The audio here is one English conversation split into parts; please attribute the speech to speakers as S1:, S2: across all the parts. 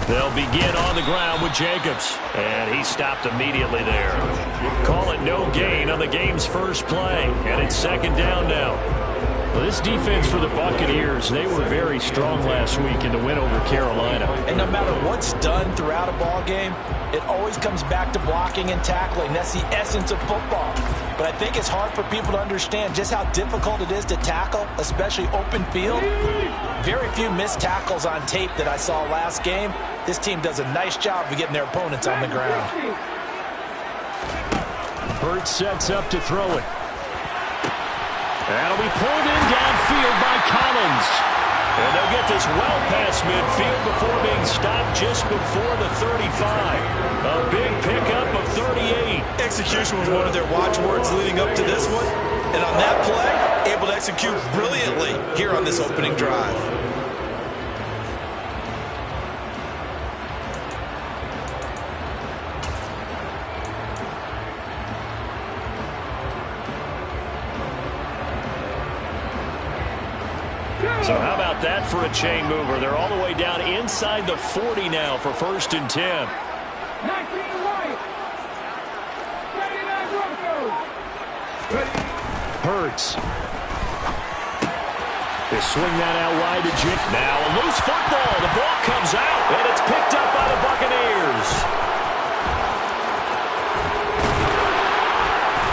S1: They'll begin on the ground with Jacobs. And he stopped immediately there. Call it no gain on the game's first play. And it's second down now. Well, this defense for the Buccaneers, they were very strong last week in the win over Carolina.
S2: And no matter what's done throughout a ball game, it always comes back to blocking and tackling. That's the essence of football. But I think it's hard for people to understand just how difficult it is to tackle, especially open field. Very few missed tackles on tape that I saw last game. This team does a nice job of getting their opponents on the ground.
S1: Hurts sets up to throw it. That'll be pulled in downfield by Collins. And they'll get this well past midfield before being stopped just before the 35. A big pickup of 38.
S3: Execution was one of their watchwords leading up to this one. And on that play, able to execute brilliantly here on this opening drive.
S1: So how about that for a chain mover? They're all the way down inside the 40 now for 1st and 10. Hurts. They swing that out wide to Jake. Now a loose football. The ball comes out, and it's picked up by the Buccaneers.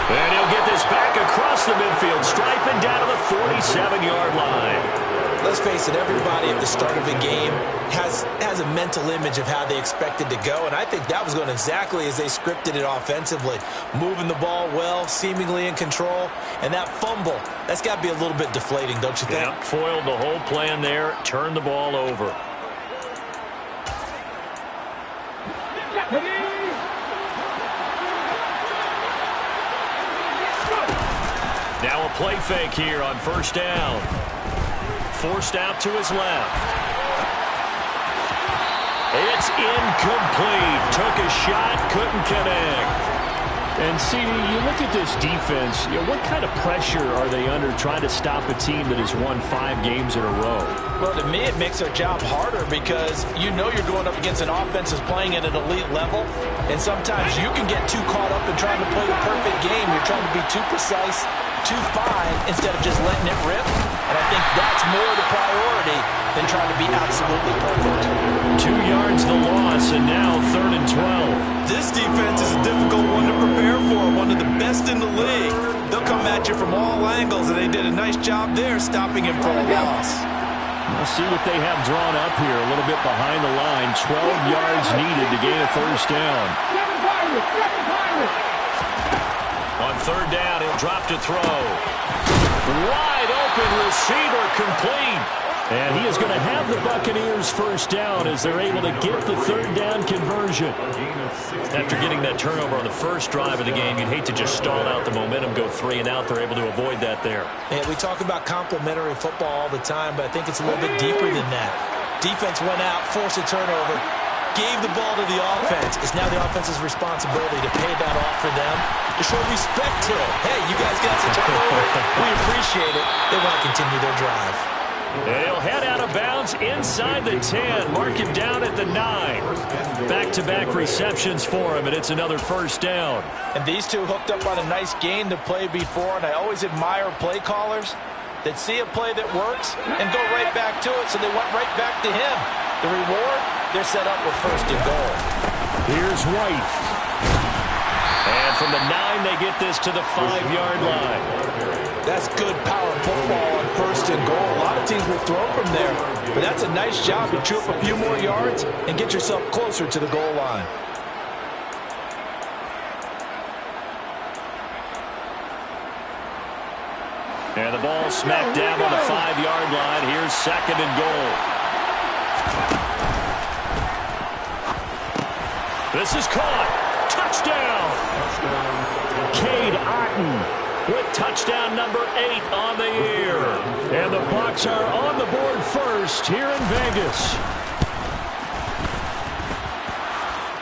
S1: And he'll get this back across the midfield, striping down to the 47-yard line.
S2: Let's face it, everybody at the start of a game has a mental image of how they expect it to go, and I think that was going exactly as they scripted it offensively. Moving the ball well, seemingly in control, and that fumble, that's got to be a little bit deflating, don't you think?
S1: Yeah, foiled the whole plan there, turned the ball over. Now a play fake here on 1st down. Forced out to his left. It's incomplete. Took a shot, couldn't connect. And, CD, you look at this defense, what kind of pressure are they under trying to stop a team that has won 5 games in a row?
S2: Well, to me, it makes their job harder because you know you're going up against an offense that's playing at an elite level, and sometimes you can get too caught up in trying to play the perfect game. You're trying to be too precise, too fine, instead of just letting it rip. And I think that's more the priority than trying to be absolutely perfect.
S1: 2 yards the loss, and now 3rd and 12.
S3: This defense is a difficult one to prepare for, one of the best in the league. They'll come at you from all angles, and they did a nice job there stopping him for a loss.
S1: We'll see what they have drawn up here, a little bit behind the line. 12 yards needed to gain a 1st down. On 3rd down, he'll drop to throw. Wide open receiver, complete. And he is going to have the Buccaneers 1st down as they're able to get the 3rd down conversion. After getting that turnover on the first drive of the game, you'd hate to just stall out the momentum, go 3 and out. They're able to avoid that there.
S2: Yeah, we talk about complementary football all the time, but I think it's a little bit deeper than that. Defense went out, forced a turnover, gave the ball to the offense. It's now the offense's responsibility to pay that off for them, to show respect to it. Hey, you guys got some turnover. We appreciate it. They want to continue their drive.
S1: They'll head out of bounds inside the 10. Mark him down at the 9. Back-to-back receptions for him, and it's another 1st down.
S2: And these two hooked up on a nice gain to play before, and I always admire play callers that see a play that works and go right back to it, so they went right back to him. The reward, they're set up with 1st and goal.
S1: Here's White. And from the 9, they get this to the 5-yard line.
S2: That's good power football on 1st and goal. A lot of teams will throw from there, but that's a nice job to chew up a few more yards and get yourself closer to the goal line.
S1: And the ball smacked down on the 5-yard line. Here's 2nd and goal. This is caught. Touchdown. Cade Otton with touchdown number 8 on the year. And the Bucs are on the board first here in Vegas.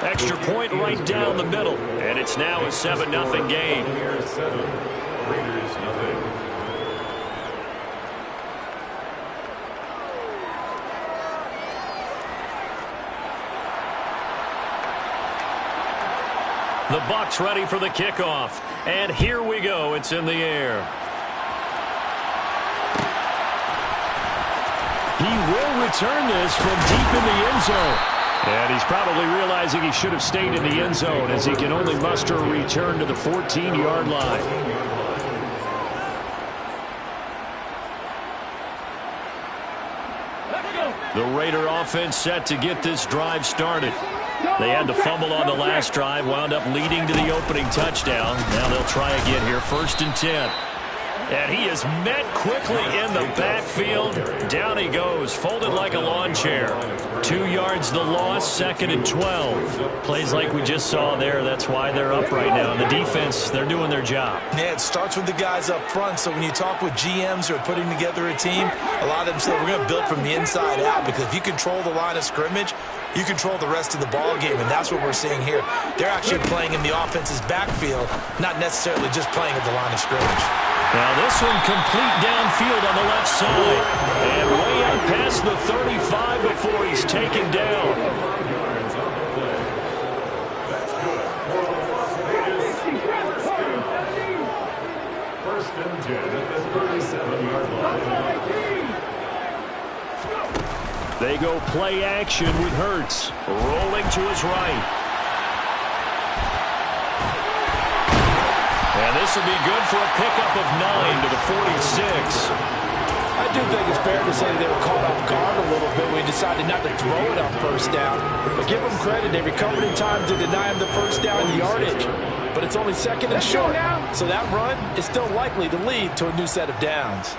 S1: Extra point right down the middle. And it's now a 7-0 game. The Bucs ready for the kickoff. And here we go. It's in the air. He will return this from deep in the end zone. And he's probably realizing he should have stayed in the end zone as he can only muster a return to the 14-yard line. The Raider offense set to get this drive started. They had the fumble on the last drive, wound up leading to the opening touchdown. Now they'll try again here, 1st and 10. And he is met quickly in the backfield. Down he goes, folded like a lawn chair. 2 yards the loss, 2nd and 12. Plays like we just saw there. That's why they're up right now. And the defense, they're doing their job.
S2: Yeah, it starts with the guys up front. So when you talk with GMs who are putting together a team, a lot of them say we're going to build from the inside out, because if you control the line of scrimmage, you control the rest of the ball game, and that's what we're seeing here. They're actually playing in the offense's backfield, not necessarily just playing at the line of scrimmage.
S1: Now this one complete downfield on the left side. And way out past the 35 before he's taken down.
S4: First and 10 at the 37-yard line.
S1: They go play action with Hurts. Rolling to his right. And this will be good for a pickup of 9 to the 46.
S2: I do think it's fair to say they were caught off guard a little bit when he decided not to throw it on 1st down. But give them credit. They recovered in time to deny him the 1st down yardage. But it's only 2nd and short. So that run is still likely to lead to a new set of downs.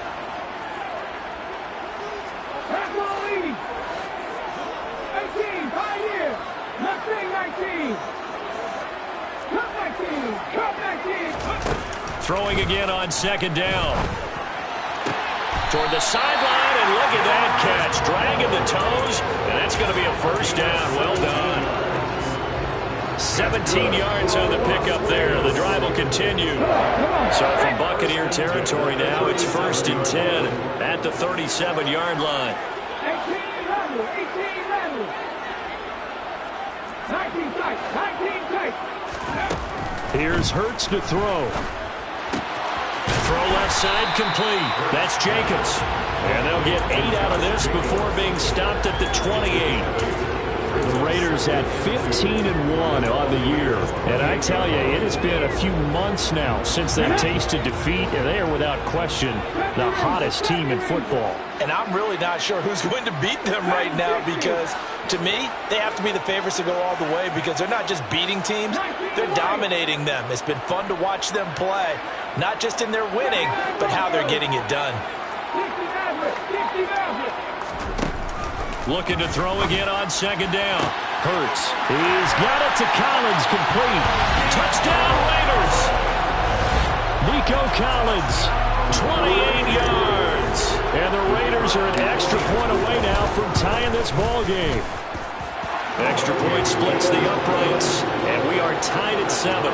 S1: Throwing again on 2nd down. Toward the sideline, and look at that catch. Dragging the toes, and that's going to be a 1st down. Well done. 17 yards on the pickup there. The drive will continue. So from Buccaneer territory now, it's 1st and 10 at the 37-yard line. 19 Here's Hurts to throw. Throw left side complete. That's Jacobs. And they'll get 8 out of this before being stopped at the 28. The Raiders at 15-1 on the year. And I tell you, it has been a few months now since they've tasted defeat, and they are without question the hottest team in football.
S2: And I'm really not sure who's going to beat them right now, because to me, they have to be the favorites to go all the way, because they're not just beating teams, they're dominating them. It's been fun to watch them play, not just in their winning, but how they're getting it done.
S1: Looking to throw again on 2nd down. Hurts. He's got it to Collins, complete. Touchdown Raiders. Nico Collins, 28 yards. And the Raiders are an extra point away now from tying this ball game. Extra point splits the uprights, and we are tied at 7.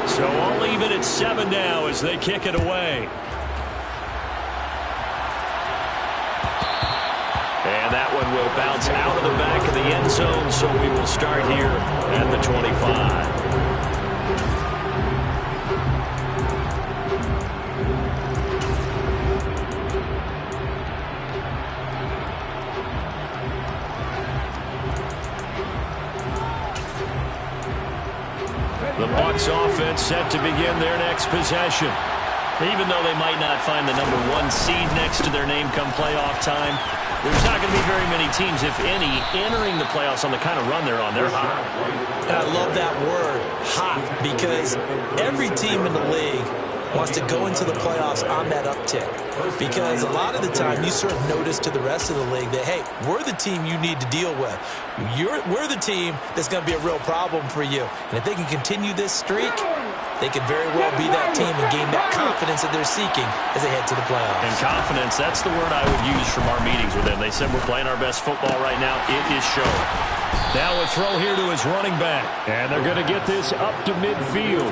S1: So all even at 7 now as they kick it away. And that one will bounce out of the back of the end zone, so we will start here at the 25. The Bucs offense set to begin their next possession. Even though they might not find the #1 seed next to their name come playoff time, there's not going to be very many teams, if any, entering the playoffs on the kind of run they're on. They're hot.
S2: And I love that word, hot, because every team in the league wants to go into the playoffs on that uptick. Because a lot of the time you serve notice to the rest of the league that, hey, we're the team you need to deal with. We're the team that's going to be a real problem for you. And if they can continue this streak, they could very well be that team and gain that confidence that they're seeking as they head to the playoffs.
S1: And confidence, that's the word I would use from our meetings with them. They said we're playing our best football right now. It is showing. Now a throw here to his running back. And they're going to get this up to midfield.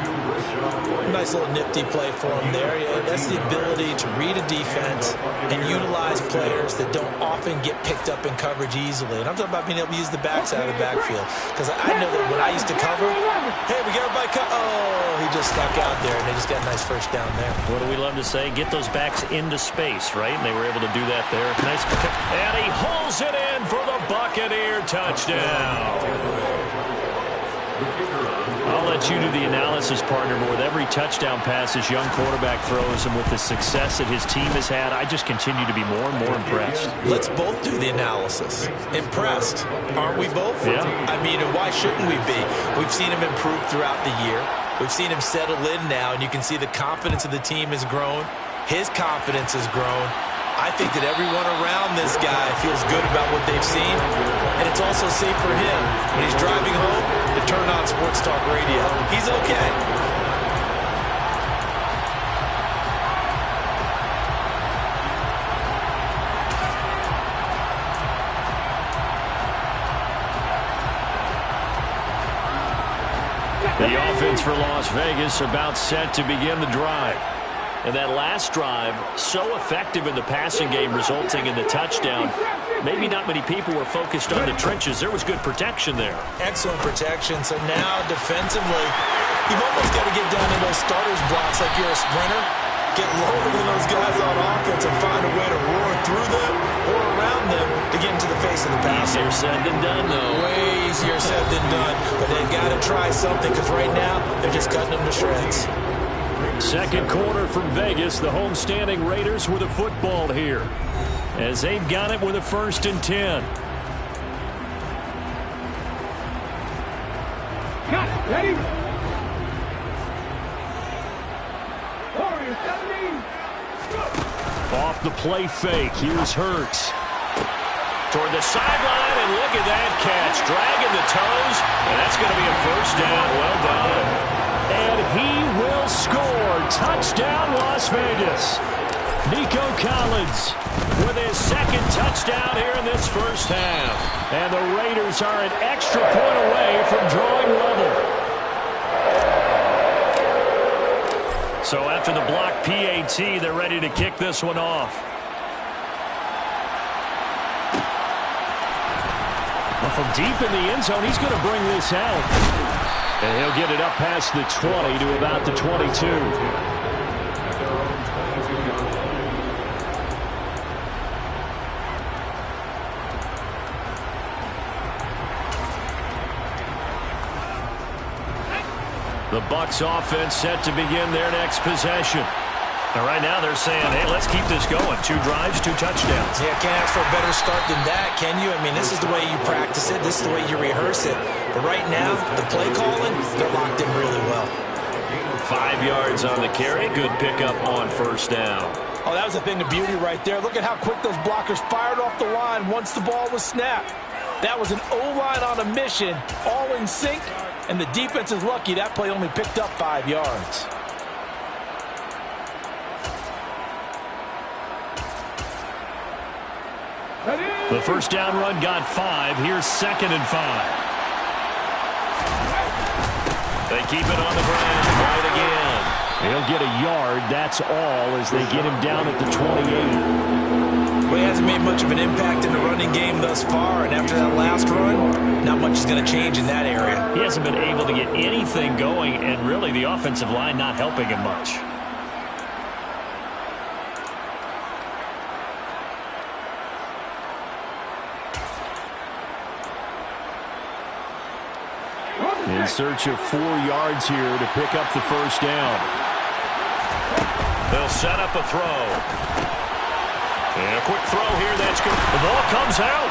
S2: Nice nice little nifty play for him there. Yeah, that's the ability to read a defense and utilize players that don't often get picked up in coverage easily. And I'm talking about being able to use the backside of the backfield. Because I know that when I used to cover, hey, we got everybody oh, he just stuck out there, and they just got a nice first down there.
S1: What do we love to say? Get those backs into space, right? And they were able to do that there. Nice pick. And he hauls it in for the Buccaneer touchdown. I'll let you do the analysis, partner, but with every touchdown pass his young quarterback throws and with the success that his team has had, I just continue to be more and more impressed.
S2: Let's both do the analysis. Impressed, aren't we both?
S1: Yeah.
S2: I mean, and why shouldn't we be? We've seen him improve throughout the year. We've seen him settle in now, and you can see the confidence of the team has grown. His confidence has grown. I think that everyone around this guy feels good about what they've seen, and it's also safe for him when he's driving home to turn on Sports Talk Radio. He's okay.
S1: The offense for Las Vegas about set to begin the drive. And that last drive, so effective in the passing game, resulting in the touchdown. Maybe not many people were focused on the trenches. There was good protection there.
S2: Excellent protection. So now defensively, you've almost got to get down to those starters blocks like you're a sprinter. Get lower than those guys on offense and find a way to roar through them or around them to get into the face of the passer.
S1: Easier said than done, though.
S2: Way easier said than done. But they've got to try something because right now they're just cutting them to shreds.
S1: Second quarter from Vegas. The homestanding Raiders with a football here as they've got it with a 1st and 10.
S5: Ready?
S1: Off the play fake. Here's Hurts. Toward the sideline, and look at that catch. Dragging the toes, and that's going to be a 1st down. Well done. And he will score. Touchdown, Las Vegas. Nico Collins with his 2nd touchdown here in this 1st half. And the Raiders are an extra point away from drawing level. So after the block PAT, they're ready to kick this one off. Well, from deep in the end zone, he's going to bring this out. And he'll get it up past the 20 to about the 22. The Bucs offense set to begin their next possession. And right now they're saying, hey, let's keep this going. 2 drives, 2 touchdowns.
S2: Yeah, can't ask for a better start than that, can you? I mean, this is the way you practice it. This is the way you rehearse it. But right now, the play calling, they're locked in really well.
S1: 5 yards on the carry. Good pickup on 1st down.
S2: Oh, that was a thing of beauty right there. Look at how quick those blockers fired off the line once the ball was snapped. That was an O-line on a mission, all in sync, and the defense is lucky that play only picked up 5 yards.
S1: The 1st down run got 5. Here's 2nd and 5. They keep it on the ground right again. He'll get a yard. That's all as they get him down at the 28.
S2: Well, he hasn't made much of an impact in the running game thus far, and after that last run, not much is going to change in that area.
S1: He hasn't been able to get anything going, and really the offensive line not helping him much. In search of 4 yards here to pick up the 1st down. They'll set up a throw. And a quick throw here. That's good. The ball comes out.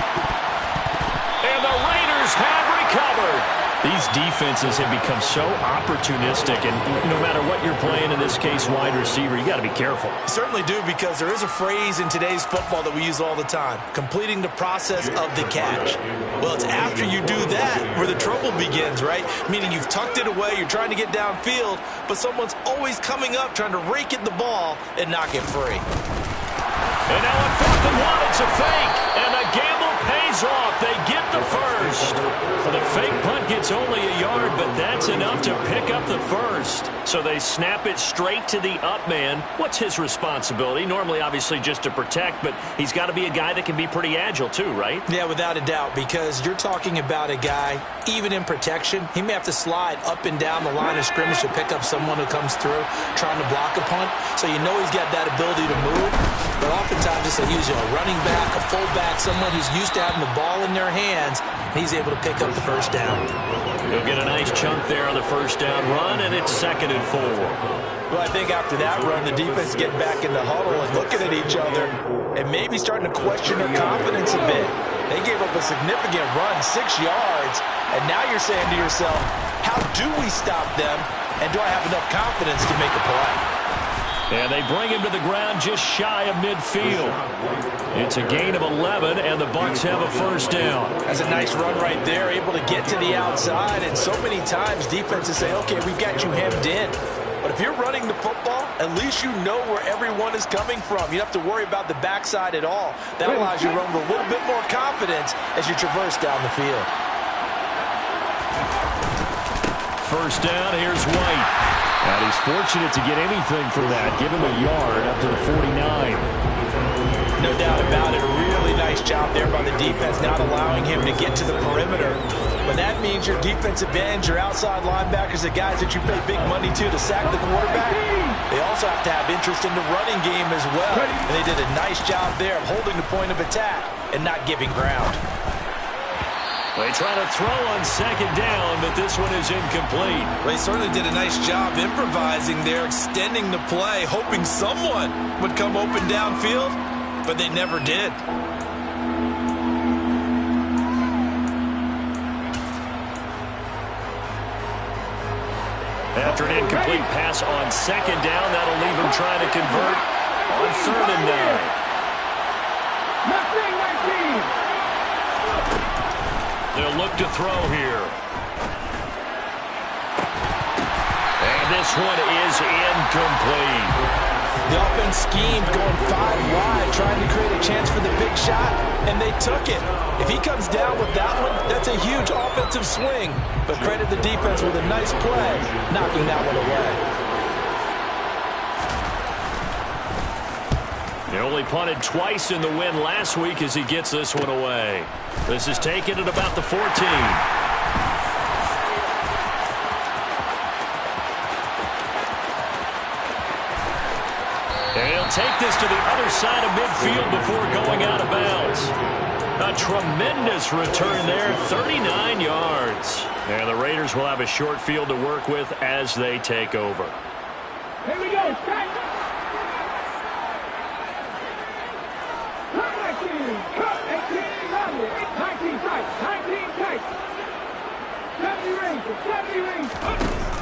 S1: And the Raiders have recovered. These defenses have become so opportunistic, and no matter what you're playing, in this case, wide receiver, you got to be careful.
S2: Certainly do, because there is a phrase in today's football that we use all the time, completing the process of the catch. Well, it's after you do that where the trouble begins, right? Meaning you've tucked it away, you're trying to get downfield, but someone's always coming up trying to rake at the ball and knock it free.
S1: And now on 4th and 1, it's a fake, and the gamble pays pays off. They get the first. The fake punt gets only a yard, but that's enough to pick up the first. So they snap it straight to the up man. What's his responsibility? Normally, obviously, just to protect, but he's got to be a guy that can be pretty agile too, right?
S2: Yeah, without a doubt, because you're talking about a guy, even in protection, he may have to slide up and down the line of scrimmage to pick up someone who comes through trying to block a punt. So you know he's got that ability to move. But oftentimes, just use a running back, a fullback, someone who's used to having the ball in their hands, and he's able to pick up the first down.
S1: He'll get a nice chunk there on the first down run, and it's 2nd and 4.
S2: Well, I think after that run, the defense getting back in the huddle and looking at each other and maybe starting to question their confidence a bit. They gave up a significant run, 6 yards, and now you're saying to yourself, how do we stop them, and do I have enough confidence to make a play?
S1: And they bring him to the ground just shy of midfield. It's a gain of 11, and the Bucs have a first down.
S2: That's a nice run right there, able to get to the outside. And so many times defenses say, okay, we've got you hemmed in. But if you're running the football, at least you know where everyone is coming from. You don't have to worry about the backside at all. That allows you to run with a little bit more confidence as you traverse down the field.
S1: First down, here's White. And he's fortunate to get anything for that. Give him a yard up to the 49.
S2: No doubt about it. A really nice job there by the defense, not allowing him to get to the perimeter. But that means your defensive ends, your outside linebackers, the guys that you pay big money to sack the quarterback, they also have to have interest in the running game as well. And they did a nice job there of holding the point of attack and not giving ground.
S1: They try to throw on 2nd down, but this one is incomplete.
S3: They certainly did a nice job improvising there, extending the play, hoping someone would come open downfield, but they never did.
S1: After an incomplete pass on 2nd down, that'll leave him trying to convert on 3rd and 9. They'll look to throw here. And this one is incomplete.
S2: The offense schemed going 5 wide, trying to create a chance for the big shot, and they took it. If he comes down with that one, that's a huge offensive swing. But credit the defense with a nice play, knocking that one away.
S1: He only punted twice in the win last week as he gets this one away. This is taken at about the 14. And he'll take this to the other side of midfield before going out of bounds. A tremendous return there, 39 yards. And the Raiders will have a short field to work with as they take over.
S5: Here we go, strike.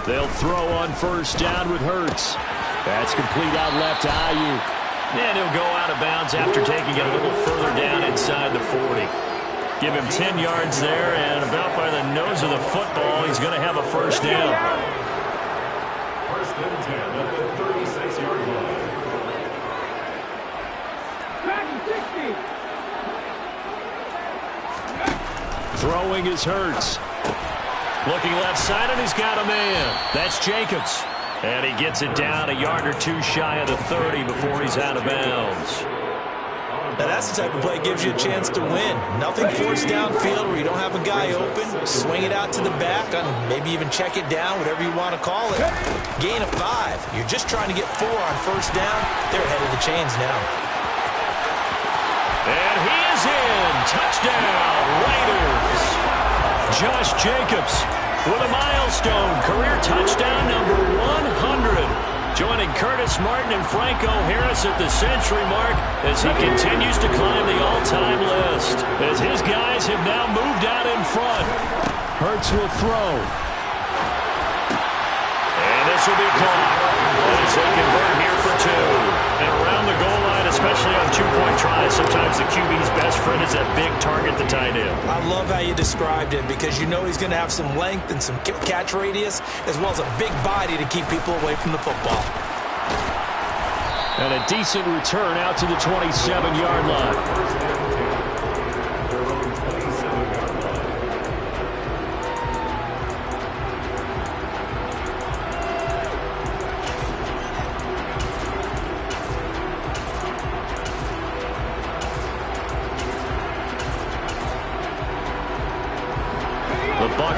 S1: They'll throw on first down with Hurts. That's complete out left to Ayuk. And he'll go out of bounds after taking it a little further down inside the 40. Give him 10 yards there, and about by the nose of the football, he's going to have a first down.
S4: First and 10 at the 36-yard line.
S1: Throwing is Hurts. Looking left side, and he's got a man. That's Jacobs. And he gets it down a yard or two shy of the 30 before he's out of bounds.
S2: Now that's the type of play that gives you a chance to win. Nothing forced downfield where you don't have a guy open. Swing it out to the back, and maybe even check it down, whatever you want to call it. Gain of 5. You're just trying to get 4 on first down. They're ahead of the chains now.
S1: And he is in. Touchdown, Raiders. Josh Jacobs with a milestone career touchdown number 100. Joining Curtis Martin and Franco Harris at the century mark as he continues to climb the all-time list. As his guys have now moved out in front. Hurts will throw. And this will be caught as they convert here for 2. And around the goal line, especially on two-point tries, sometimes the QB's best friend is that big target, the tight end.
S2: I love how you described it because you know he's going to have some length and some catch radius as well as a big body to keep people away from the football.
S1: And a decent return out to the 27-yard line.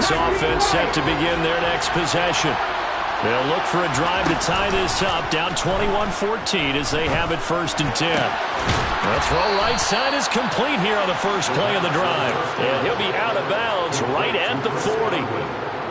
S1: Bucs offense set to begin their next possession. They'll look for a drive to tie this up, down 21-14 as they have it 1st and 10. The throw right side is complete here on the first play of the drive. And he'll be out of bounds right at the 40.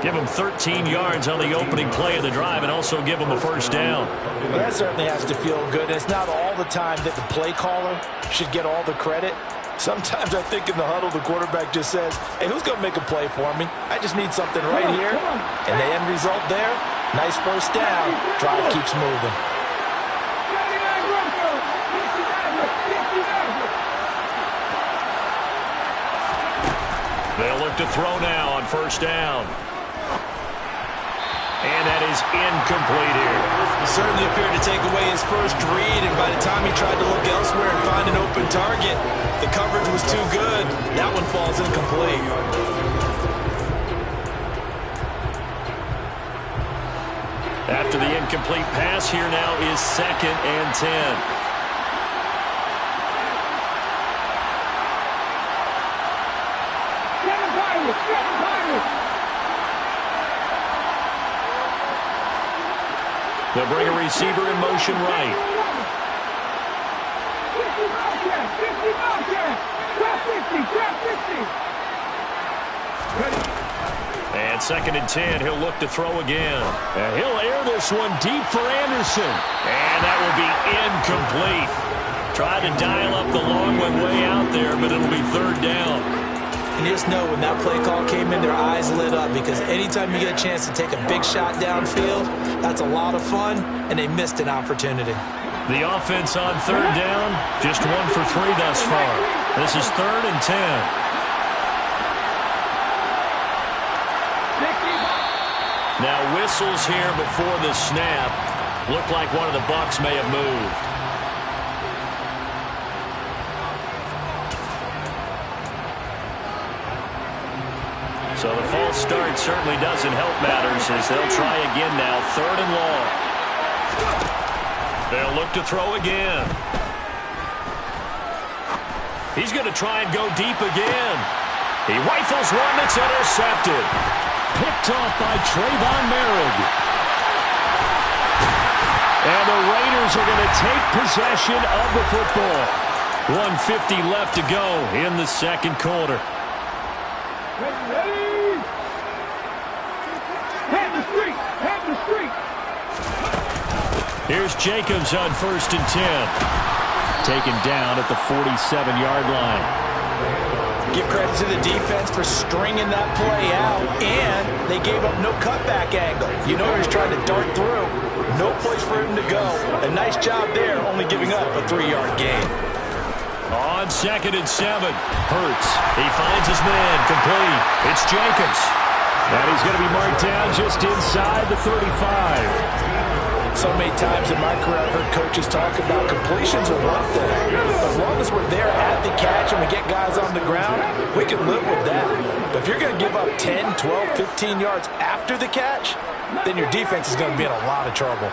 S1: Give him 13 yards on the opening play of the drive and also give him a 1st down.
S2: Well, that certainly has to feel good. It's not all the time that the play caller should get all the credit. Sometimes I think in the huddle, the quarterback just says, hey, who's going to make a play for me? I just need something right here. And the end result there, nice 1st down. Drive keeps moving.
S1: They'll look to throw now on 1st down. And that is incomplete here.
S3: He certainly appeared to take away his first read, and by the time he tried to look elsewhere and find an open target, the coverage was too good. That one falls incomplete.
S1: After the incomplete pass, here now is 2nd and 10. They'll bring a receiver in motion right. And 2nd and 10, he'll look to throw again. And he'll air this one deep for Anderson. And that will be incomplete. Tried to dial up the long one way out there, but it'll be 3rd down.
S2: And you just know when that play call came in, their eyes lit up because anytime you get a chance to take a big shot downfield, that's a lot of fun, and they missed an opportunity.
S1: The offense on 3rd down, just 1 for 3 thus far. This is 3rd and 10. Now whistles here before the snap. Looked like one of the Bucs may have moved. So the false start certainly doesn't help matters as they'll try again now, 3rd and long. They'll look to throw again. He's going to try and go deep again. He rifles one that's intercepted. Picked off by Trayvon Merritt. And the Raiders are going to take possession of the football. 1:50 left to go in the 2nd quarter. Here's Jacobs on 1st and 10. Taken down at the 47-yard line.
S2: Give credit to the defense for stringing that play out, and they gave up no cutback angle. You know he was trying to dart through. No place for him to go. A nice job there, only giving up a 3-yard gain.
S1: On 2nd and 7, Hurts. He finds his man, complete. It's Jacobs. And he's going to be marked down just inside the 35.
S2: So many times in my career I've heard coaches talk about completions are one thing. As long as we're there at the catch and we get guys on the ground, we can live with that. But if you're going to give up 10, 12, 15 yards after the catch, then your defense is going to be in a lot of trouble.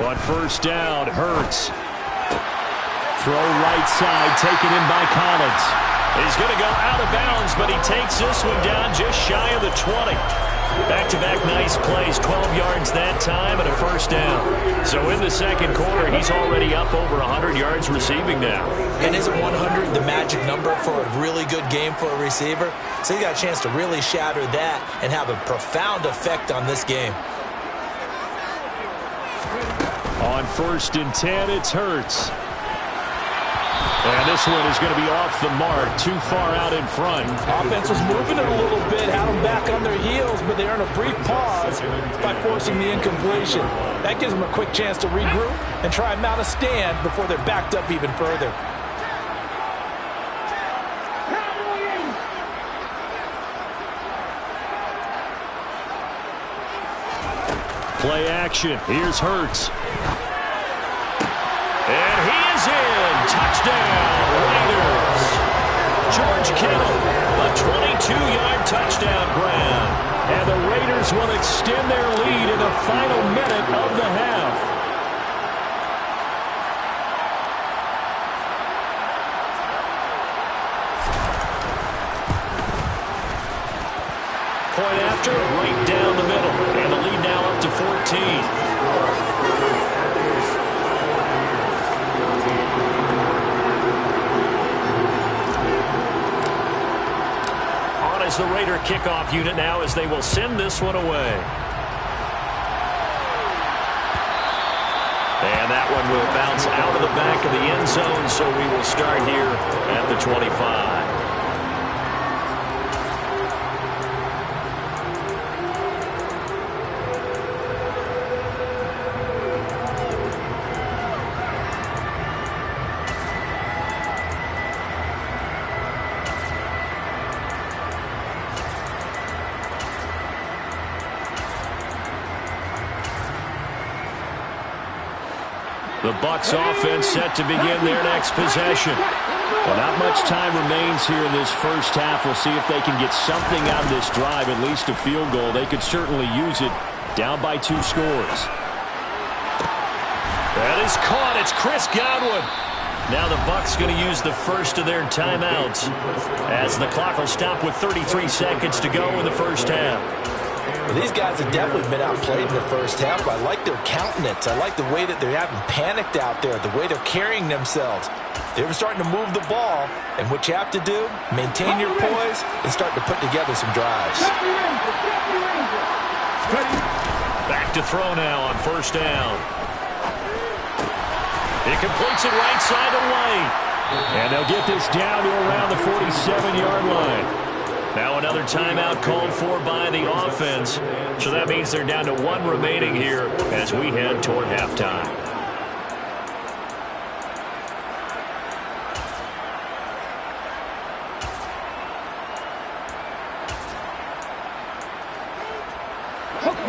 S1: On 1st down, Hurts. Throw right side, taken in by Collins. He's going to go out of bounds, but he takes this one down just shy of the 20. Back-to-back nice plays, 12 yards that time and a 1st down. So in the 2nd quarter, he's already up over 100 yards receiving now.
S2: And isn't 100 the magic number for a really good game for a receiver? So he got a chance to really shatter that and have a profound effect on this game.
S1: On 1st and 10, it's Hurts. And this one is going to be off the mark, too far out in front.
S2: Offense was moving it a little bit, had them back on their heels, but they earned a brief pause by forcing the incompletion. That gives them a quick chance to regroup and try and mount a stand before they're backed up even further.
S1: Play action. Here's Hurts. And he is in. Touchdown, Raiders. George Kittle, a 22-yard touchdown grab. And the Raiders will extend their lead in the final minute of the half. On as the Raider kickoff unit now as they will send this one away. And that one will bounce out of the back of the end zone, so we will start here at the 25. The Bucs offense set to begin their next possession. Well, not much time remains here in this first half. We'll see if they can get something out of this drive, at least a field goal. They could certainly use it, down by 2 scores. That is caught. It's Chris Godwin. Now the Bucs going to use the first of their timeouts as the clock will stop with 33 seconds to go in the first half.
S2: Well, these guys have definitely been outplayed in the first half, but I like their countenance. I like the way that they're having panicked out there, the way they're carrying themselves. They're starting to move the ball, and what you have to do, maintain your poise and start to put together some drives.
S1: Back to throw now on first down. He completes it right side to White. And they'll get this down to around the 47-yard line. Now another timeout called for by the offense. So that means they're down to 1 remaining here as we head toward halftime.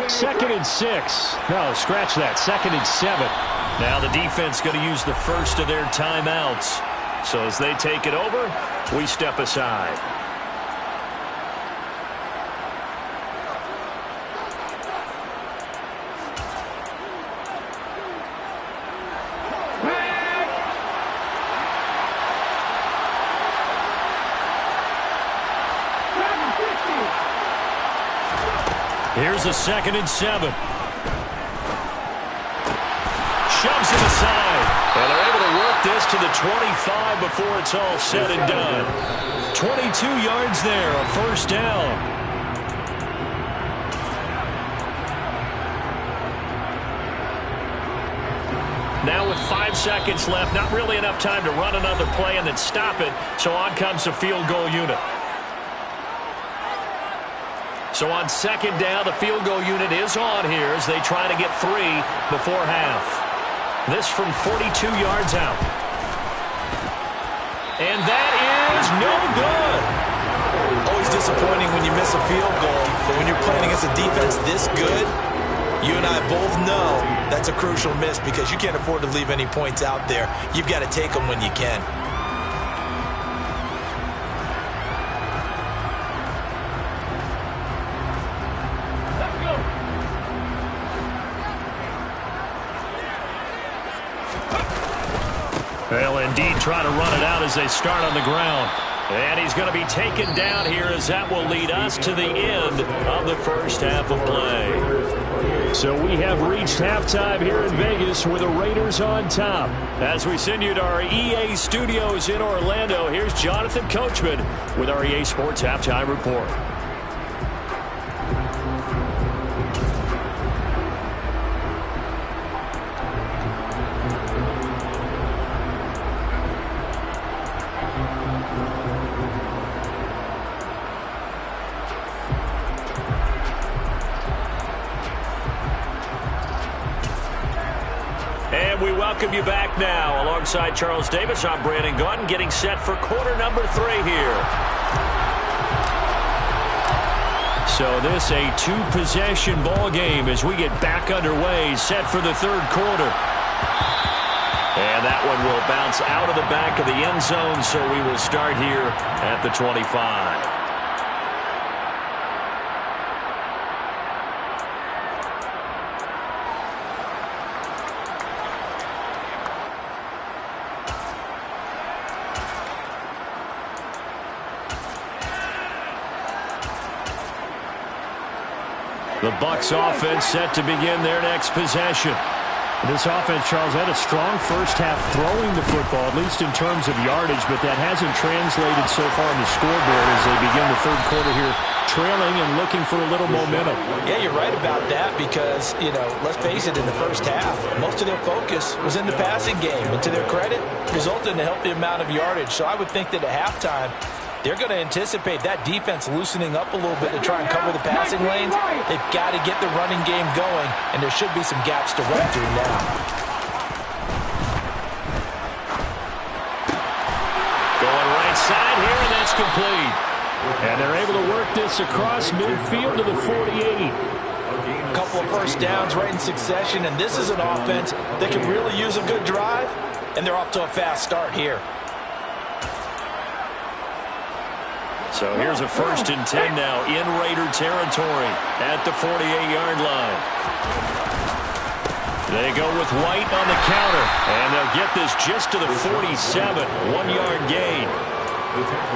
S1: Second and 6. No, scratch that. Second and 7. Now the defense going to use the first of their timeouts. So as they take it over, we step aside. Here's a second and 7. Shoves it aside. And they're able to work this to the 25 before it's all said and done. 22 yards there, a first down. Now with 5 seconds left, not really enough time to run another play and then stop it. So on comes the field goal unit. So on second down, the field goal unit is on here as they try to get 3 before half. This from 42 yards out. And that is no good.
S2: Always disappointing when you miss a field goal, but when you're playing against a defense this good, you and I both know that's a crucial miss because you can't afford to leave any points out there. You've got to take them when you can.
S1: They'll indeed try to run it out as they start on the ground. And he's going to be taken down here as that will lead us to the end of the first half of play. So we have reached halftime here in Vegas with the Raiders on top. As we send you to our EA studios in Orlando, here's Jonathan Coachman with our EA Sports Halftime Report. We welcome you back now. Alongside Charles Davis, I'm Brandon Gunn, getting set for quarter number 3 here. So this a 2-possession ball game as we get back underway, set for the third quarter. And that one will bounce out of the back of the end zone, so we will start here at the 25. The Bucs offense set to begin their next possession.
S6: This offense, Charles, had a strong first half throwing the football, at least in terms of yardage, but that hasn't translated so far on the scoreboard as they begin the third quarter here, trailing and looking for a little momentum.
S2: Yeah, you're right about that because, let's face it, in the first half, most of their focus was in the passing game. And to their credit, resulted in a healthy amount of yardage. So I would think that at halftime, they're going to anticipate that defense loosening up a little bit to try and cover the passing lanes. They've got to get the running game going, and there should be some gaps to run through now.
S1: Going right side here, and that's complete.
S6: And they're able to work this across midfield to the 48.
S2: A couple of first downs right in succession, and this is an offense that can really use a good drive, and they're off to a fast start here.
S1: So here's a 1st and 10 now in Raider territory at the 48-yard line. They go with White on the counter, and they'll get this just to the 47, 1-yard gain.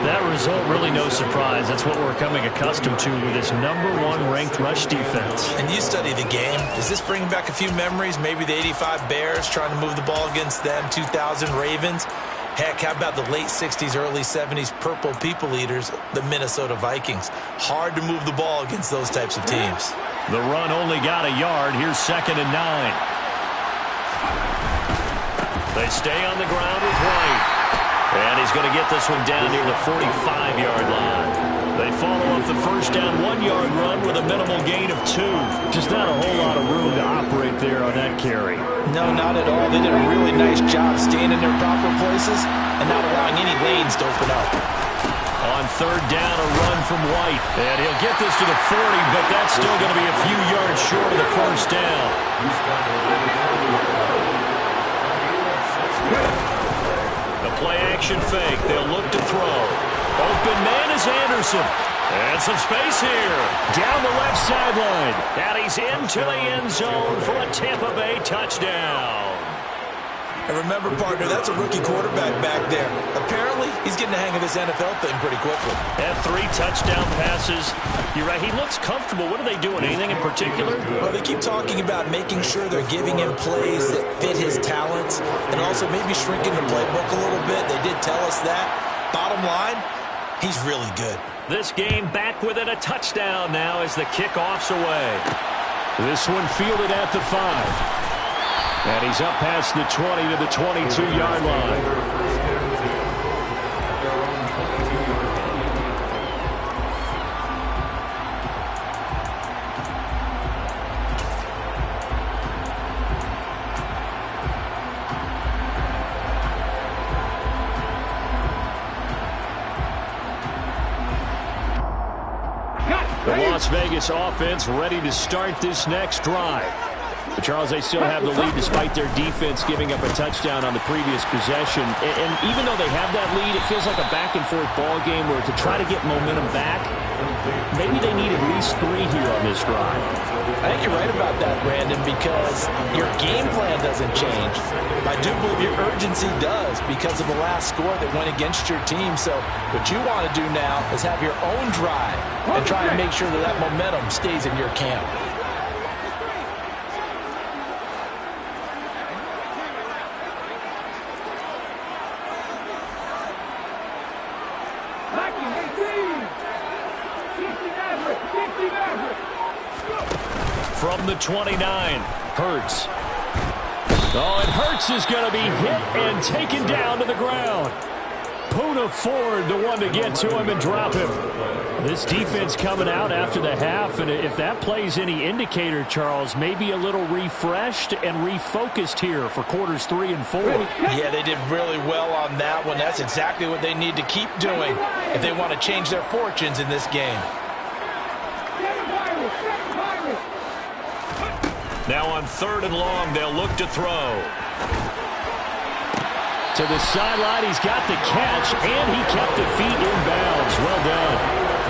S6: That result, really no surprise. That's what we're coming accustomed to with this #1 ranked rush defense.
S2: And you study the game. Does this bring back a few memories? Maybe the 85 Bears trying to move the ball against them, 2000 Ravens. Heck, how about the late 60s, early 70s Purple People Eaters, the Minnesota Vikings? Hard to move the ball against those types of teams.
S1: The run only got a yard. Here's 2nd and 9. They stay on the ground with White. And he's going to get this one down near the 45-yard line. They follow up the first down 1-yard run with a minimal gain of 2.
S6: Just not a whole lot of room to operate there on that carry.
S2: No, not at all. They did a really nice job staying in their proper places and not allowing any lanes to open up.
S1: On 3rd down, a run from White. And he'll get this to the 40, but that's still going to be a few yards short of the first down. The play-action fake. They'll look to throw. Open man is Anderson. And some space here.
S6: Down the left sideline.
S1: And he's into the end zone for a Tampa Bay touchdown.
S2: And remember, partner, that's a rookie quarterback back there. Apparently, he's getting the hang of this NFL thing pretty quickly.
S1: Had 3 touchdown passes. You're right, he looks comfortable. What are they doing? Anything in particular?
S2: Well, they keep talking about making sure they're giving him plays that fit his talents and also maybe shrinking the playbook a little bit. They did tell us that. Bottom line, he's really good.
S1: This game back within a touchdown now as the kickoff's away.
S6: This one fielded at the 5. And he's up past the 20 to the 22-yard line. The Las Vegas offense ready to start this next drive. But Charles, they still have the lead despite their defense giving up a touchdown on the previous possession. And even though they have that lead, it feels like a back-and-forth ball game where to try to get momentum back, maybe they need at least 3 here on this drive.
S2: I think you're right about that, Brandon, because your game plan doesn't change. I do believe your urgency does because of the last score that went against your team. So what you want to do now is have your own drive and try and make sure that that momentum stays in your camp.
S1: From the 29, Hurts. Oh, and Hurts is going to be hit and taken down to the ground. Poona Ford, the one to get to him and drop him. This defense coming out after the half, and if that plays any indicator, Charles, maybe a little refreshed and refocused here for quarters 3 and 4.
S2: Yeah, they did really well on that one. That's exactly what they need to keep doing if they want to change their fortunes in this game.
S1: Now on 3rd and long, they'll look to throw.
S6: To the sideline, he's got the catch, and he kept the feet in bounds. Well done.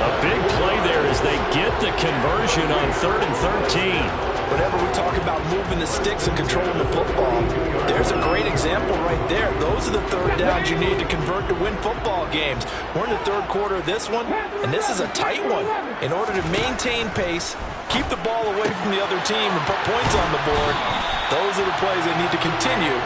S1: A big play there as they get the conversion on 3rd and 13.
S2: Whenever we talk about moving the sticks and controlling the football, there's a great example right there. Those are the 3rd downs you need to convert to win football games. We're in the 3rd quarter of this one, and this is a tight one. In order to maintain pace, keep the ball away from the other team and put points on the board. Those are the plays they need to continue.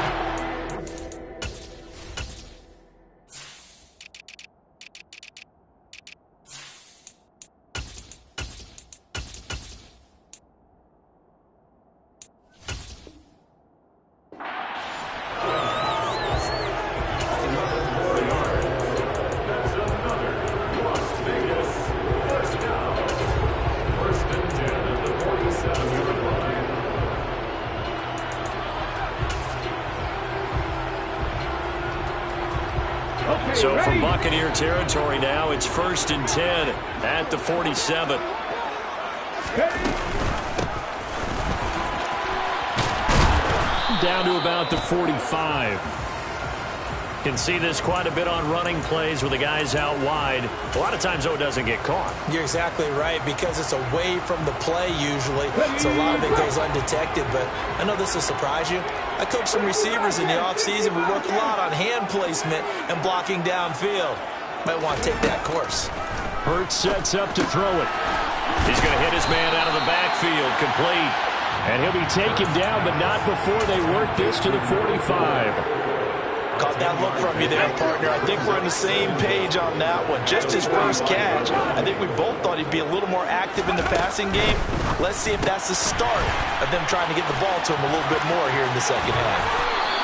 S1: So from Buccaneer territory now, it's 1st and 10 at the 47. Down to about the 45. Can see this quite a bit on running plays with the guys out wide. A lot of times, though, it doesn't get caught.
S2: You're exactly right, because it's away from the play usually, so a lot of it goes undetected. But I know this will surprise you. I coached some receivers in the offseason. We work a lot on hand placement and blocking downfield. Might want to take that course.
S1: Hurts sets up to throw it. He's going to hit his man out of the backfield, complete. And he'll be taken down, but not before they work this to the 45.
S2: Caught that look from you there, partner. I think we're on the same page on that one. Just his first catch. I think we both thought he'd be a little more active in the passing game. Let's see if that's the start of them trying to get the ball to him a little bit more here in the second half.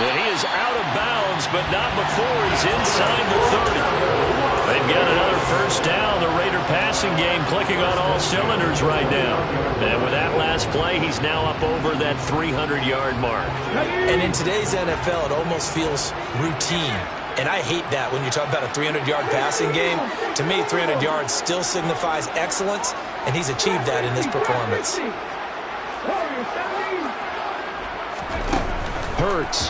S1: And he is out of bounds, but not before he's inside the 30. They've got another first down. The Raider passing game clicking on all cylinders right now. And with that last play, he's now up over that 300-yard mark.
S2: And in today's NFL, it almost feels routine. And I hate that when you talk about a 300-yard passing game. To me, 300 yards still signifies excellence, and he's achieved that in this performance.
S1: Hurts.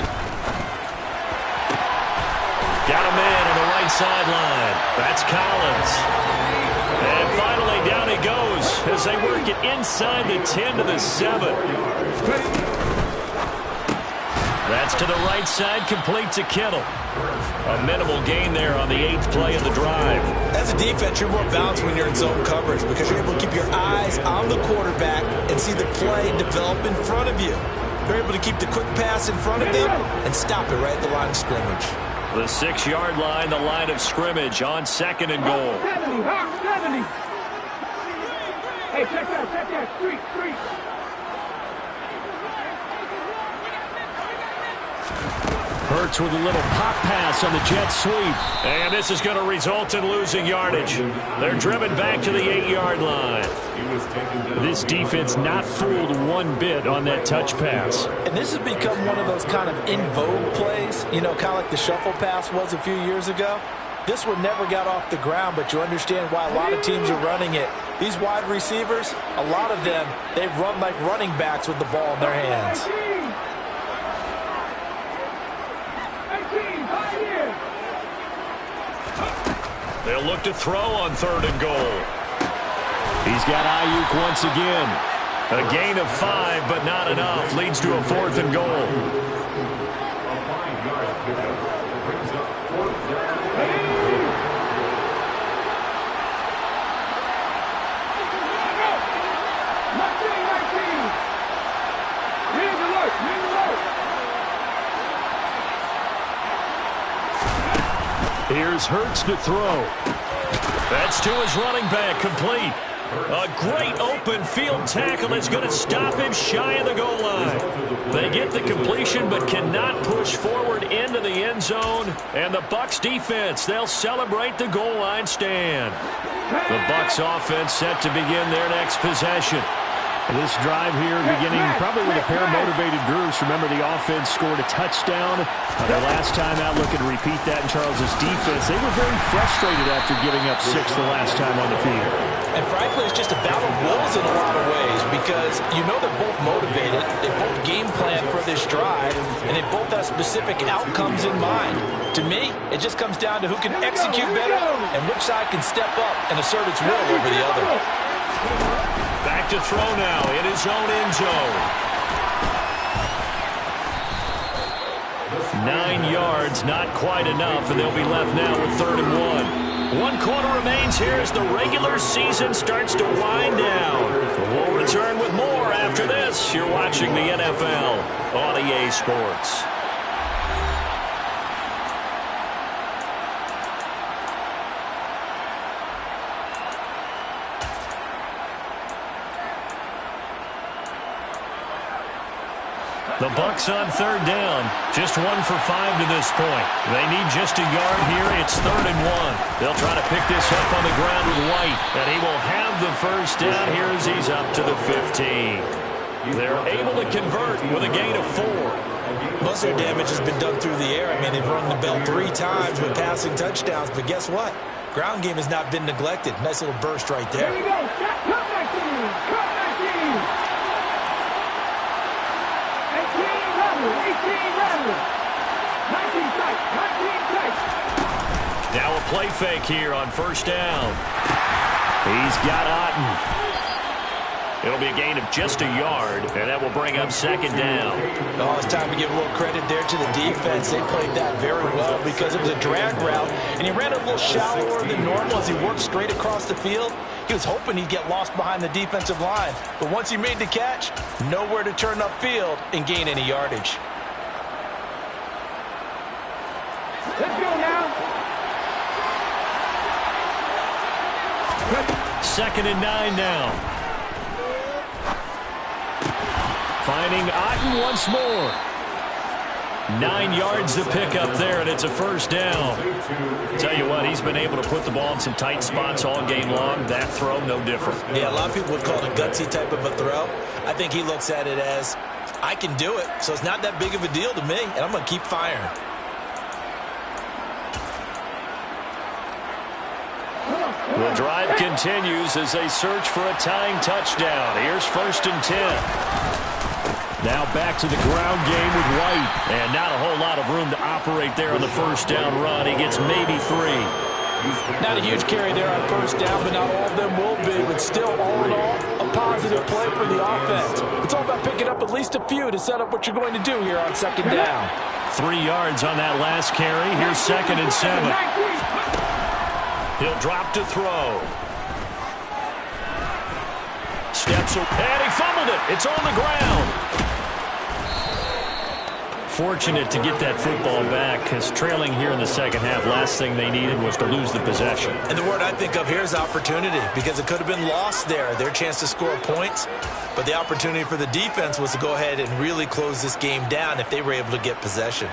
S1: Got a man on the right sideline. That's Collins. And finally, down he goes as they work it inside the 10 to the 7. That's to the right side, complete to Kittle. A minimal gain there on the 8th play of the drive.
S2: As a defense, you're more balanced when you're in zone coverage because you're able to keep your eyes on the quarterback and see the play develop in front of you. You're able to keep the quick pass in front of them and stop it right at the line of scrimmage.
S1: The 6-yard line, the line of scrimmage on 2nd and goal.
S5: 70, 70. Hey, check that, street.
S1: Hurts with a little pop pass on the jet sweep. And this is going to result in losing yardage. They're driven back to the 8-yard line. This defense not fooled one bit on that touch pass.
S2: And this has become one of those kind of in vogue plays, you know, kind of like the shuffle pass was a few years ago. This one never got off the ground, but you understand why a lot of teams are running it. These wide receivers, a lot of them, they've run like running backs with the ball in their hands.
S1: They'll look to throw on 3rd and goal. He's got Ayuk once again. A gain of 5, but not enough. Leads to a 4th and goal. Here's Hurts to throw. That's to his running back, complete. A great open field tackle is going to stop him shy of the goal line. They get the completion but cannot push forward into the end zone. And the Bucs defense, they'll celebrate the goal line stand. The Bucs offense set to begin their next possession. This drive here beginning probably with a pair of motivated groups. Remember, the offense scored a touchdown their last time out. Looking to repeat that in Charles's defense. They were very frustrated after giving up 6 the last time on the field.
S2: And frankly, it's just a battle of wills in a lot of ways because you know they're both motivated. They both game plan for this drive, and they both have specific outcomes in mind. To me, it just comes down to who can execute better and which side can step up and assert its will over the other.
S1: Back to throw now in his own end zone. 9 yards, not quite enough, and they'll be left now with 3rd and 1. 1 quarter remains here as the regular season starts to wind down. We'll return with more after this. You're watching the NFL on EA Sports. The Bucs on 3rd down. Just 1 for 5 to this point. They need just a yard here. It's 3rd and 1. They'll try to pick this up on the ground with White. And he will have the first down here as he's up to the 15. They're able to convert with a gain of 4.
S2: Most of their damage has been done through the air. I mean, they've rung the bell 3 times with passing touchdowns. But guess what? Ground game has not been neglected. Nice little burst right there.
S5: Here we go. Come back team. Come back team. 18 rattle. 19 tight. 19 tight.
S1: Now a play fake here on 1st down. He's got Otten. It'll be a gain of just a yard, and that will bring up 2nd down.
S2: Oh, it's time to give a little credit there to the defense. They played that very well because it was a drag route, and he ran a little shallower than normal as he worked straight across the field. He was hoping he'd get lost behind the defensive line, but once he made the catch, nowhere to turn upfield and gain any yardage.
S5: Let's go now.
S1: 2nd and 9 now. Finding Otten once more. 9 yards to pick up there, and it's a 1st down. Tell you what, he's been able to put the ball in some tight spots all game long. That throw, no different.
S2: Yeah, a lot of people would call it a gutsy type of a throw. I think he looks at it as, I can do it, so it's not that big of a deal to me, and I'm going to keep firing.
S1: The drive continues as they search for a tying touchdown. Here's 1st and 10. Now back to the ground game with White. And not a whole lot of room to operate there on the 1st down run. He gets maybe 3.
S2: Not a huge carry there on 1st down, but not all of them will be. But still, all in all, a positive play for the offense. It's all about picking up at least a few to set up what you're going to do here on 2nd down.
S1: 3 yards on that last carry. Here's 2nd and 7. He'll drop to throw. Steps up, and he fumbled it. It's on the ground. Fortunate to get that football back, because trailing here in the 2nd half, last thing they needed was to lose the possession.
S2: And the word I think of here is opportunity, because it could have been lost there. Their chance to score points, but the opportunity for the defense was to go ahead and really close this game down if they were able to get possession.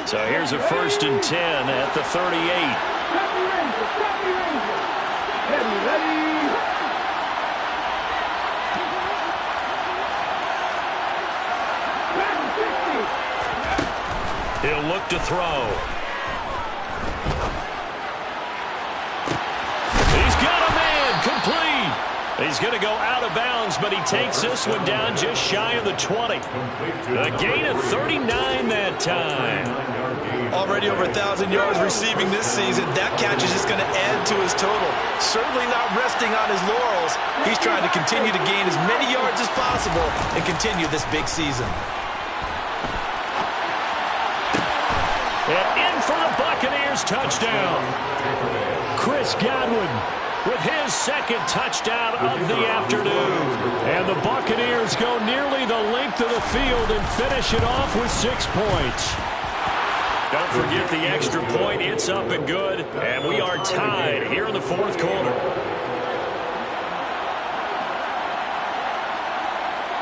S1: So here's a 1st and 10 at the 38. He'll look to throw. He's got a man, complete. He's going to go out of bounds, but he takes this one down just shy of the 20. A gain of 39 that time.
S2: Already over 1,000 yards receiving this season. That catch is just going to add to his total. Certainly not resting on his laurels. He's trying to continue to gain as many yards as possible and continue this big season.
S1: And in for the Buccaneers touchdown. Chris Godwin with his 2nd touchdown of the afternoon. And the Buccaneers go nearly the length of the field and finish it off with 6 points. Don't forget the extra point. It's up and good. And we are tied here in the 4th quarter.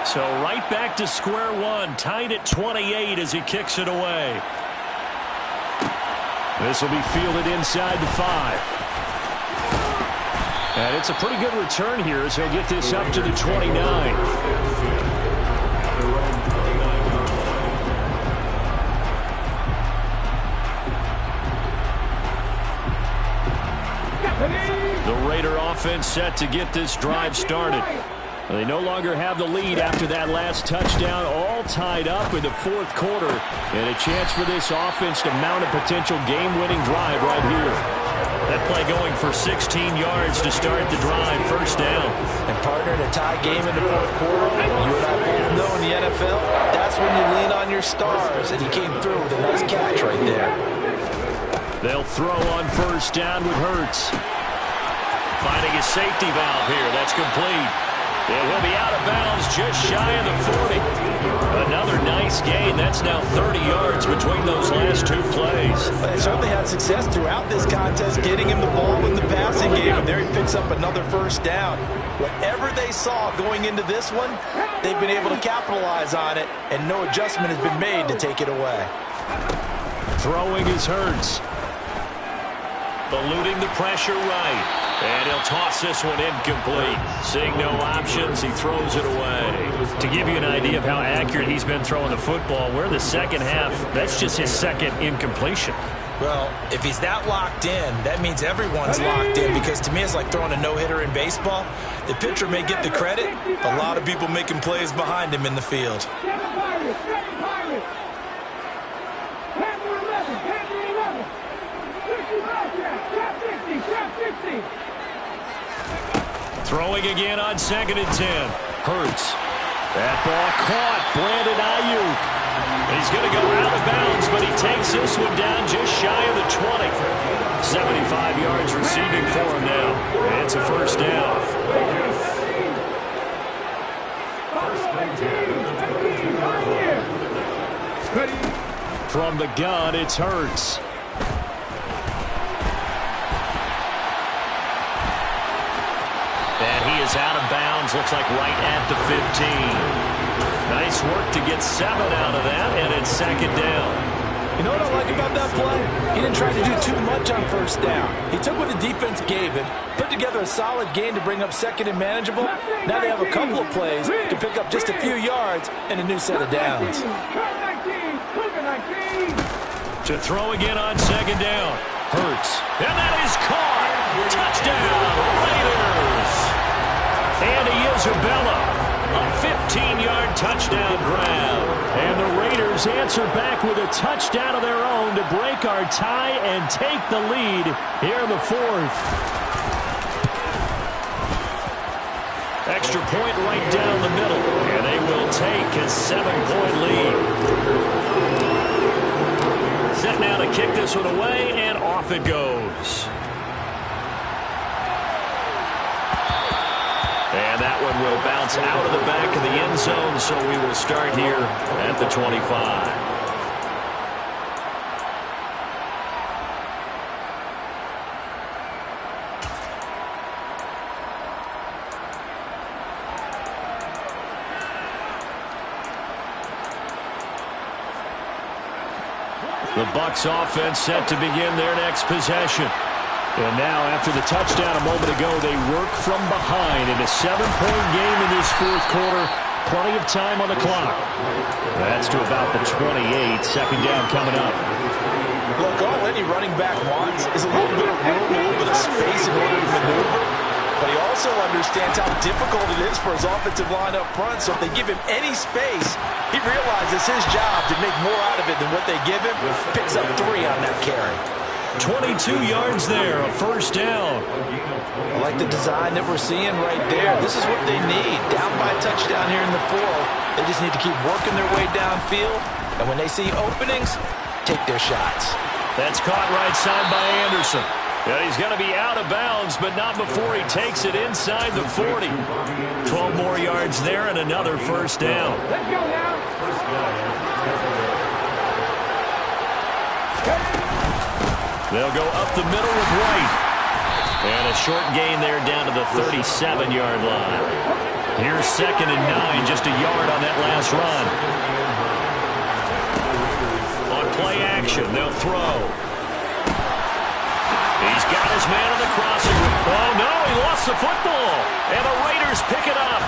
S1: So right back to square one. Tied at 28 as he kicks it away. This will be fielded inside the 5. And it's a pretty good return here as he'll get this up to the 29. The Raider offense set to get this drive started. They no longer have the lead after that last touchdown, all tied up in the 4th quarter. And a chance for this offense to mount a potential game-winning drive right here. That play going for 16 yards to start the drive, 1st down.
S2: And partner, in a tie game in the 4th quarter, you and I both know in the NFL, that's when you lean on your stars. And he came through with a nice catch right there.
S6: They'll throw on first down with Hurts.
S1: Finding his safety valve here. That's complete. And he'll be out of bounds just shy of the 40. Another nice gain. That's now 30 yards between those last two plays.
S2: They certainly had success throughout this contest getting him the ball in the passing game. And there he picks up another first down. Whatever they saw going into this one, they've been able to capitalize on it, and no adjustment has been made to take it away.
S6: Throwing is Hurts.
S1: Eluding the pressure right. And he'll toss this one incomplete. Seeing no options, he throws it away.
S6: To give you an idea of how accurate he's been throwing the football, we're in the second half. That's just his second incompletion.
S2: Well, if he's that locked in, that means everyone's locked in, because to me it's like throwing a no-hitter in baseball. The pitcher may get the credit, a lot of people making plays behind him in the field.
S1: Throwing again on 2nd and 10. Hurts. That ball caught. Brandon Ayuk. He's going to go out of bounds, but he takes this one down just shy of the 20. 75 yards receiving for him now. It's a first down. From the gun, it's Hurts. And he is out of bounds, looks like right at the 15. Nice work to get 7 out of that, and it's 2nd down.
S2: You know what I like about that play? He didn't try to do too much on first down. He took what the defense gave him, put together a solid gain to bring up 2nd and manageable. Now they have a couple of plays to pick up just a few yards and a new set of downs.
S1: To throw again on 2nd down. Hurts. And that is caught. Touchdown, Raiders. Andy Isabella, a 15-yard touchdown grab. And the Raiders answer back with a touchdown of their own to break our tie and take the lead here in the 4th. Extra point right down the middle, and they will take a 7-point lead. Set now to kick this one away, and off it goes. And that one will bounce out of the back of the end zone, so we will start here at the 25. The Bucs offense set to begin their next possession. And now, after the touchdown a moment ago, they work from behind in a 7-point game in this 4th quarter. Plenty of time on the clock. That's to about the 28. 2nd down coming up.
S2: Look, all any running back wants is a little bit of room, a little bit of space in order to maneuver. But he also understands how difficult it is for his offensive line up front. So if they give him any space, he realizes his job to make more out of it than what they give him. Picks up 3 on that carry.
S1: 22 yards there, a first down.
S2: I like the design that we're seeing right there. This is what they need. Down by a touchdown here in the 4th. They just need to keep working their way downfield. And when they see openings, take their shots.
S1: That's caught right side by Anderson. And he's going to be out of bounds, but not before he takes it inside the 40. 12 more yards there and another first down.
S5: Let's go now.
S1: They'll go up the middle with White. And a short gain there down to the 37-yard line. Here's 2nd and 9, just a yard on that last run. On play action, they'll throw. He's got his man on the crossing. Oh, no, he lost the football. And the Raiders pick it up.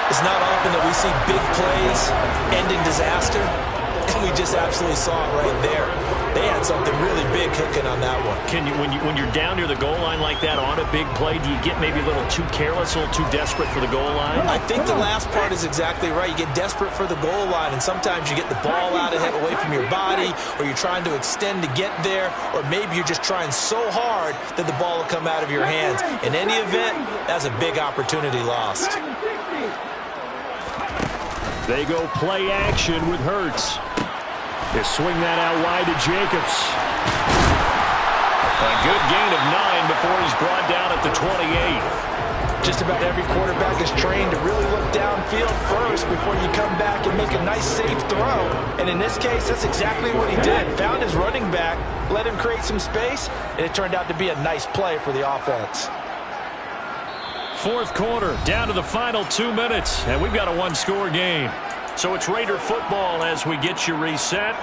S2: It's not often that we see big plays ending disaster. And we just absolutely saw it right there. They had something really big cooking on that one.
S1: Can you, when you're down near the goal line like that on a big play, do you get maybe a little too careless, a little too desperate for the goal line?
S2: I think the last part is exactly right. You get desperate for the goal line, and sometimes you get the ball out of it, away from your body, or you're trying to extend to get there, or maybe you're just trying so hard that the ball will come out of your hands. In any event, that's a big opportunity lost.
S1: They go play action with Hurts.
S6: They swing that out wide to Jacobs. A good gain of 9 before he's brought down at the 28.
S2: Just about every quarterback is trained to really look downfield first before you come back and make a nice, safe throw. And in this case, that's exactly what he did. Found his running back, let him create some space, and it turned out to be a nice play for the offense.
S1: Fourth quarter, down to the final 2 minutes, and we've got a one-score game. So it's Raider football as we get you reset.